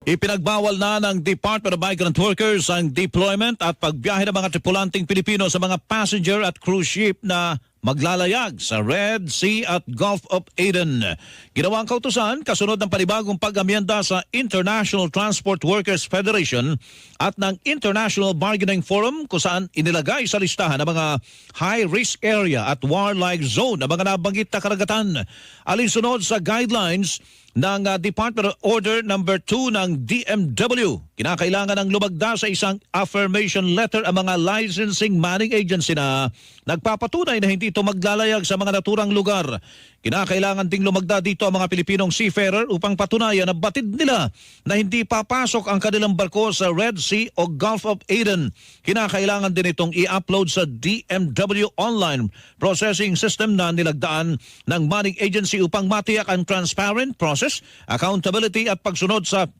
Ipinagbawal na ng Department of Migrant Workers ang deployment at pagbiyahe ng mga tripulanting Pilipino sa mga passenger at cruise ship na maglalayag sa Red Sea at Gulf of Aden. Ginawang kautusan kasunod ng panibagong pag-amyenda sa International Transport Workers Federation at ng International Bargaining Forum kung saan inilagay sa listahan ng mga high-risk area at war-like zone ng mga nabanggit na karagatan. Alinsunod sa guidelines ng Department of Order number 2 ng DMW. Kinakailangan ng lumagda sa isang affirmation letter ang mga licensing manning agency na nagpapatunay na hindi ito maglalayag sa mga naturang lugar. Kinakailangan ding lumagda dito ang mga Pilipinong seafarer upang patunayan na batid nila na hindi papasok ang kanilang barko sa Red Sea o Gulf of Aden. Kinakailangan din itong i-upload sa DMW online processing system na nilagdaan ng manning agency upang matiyak ang transparent process, accountability at pagsunod sa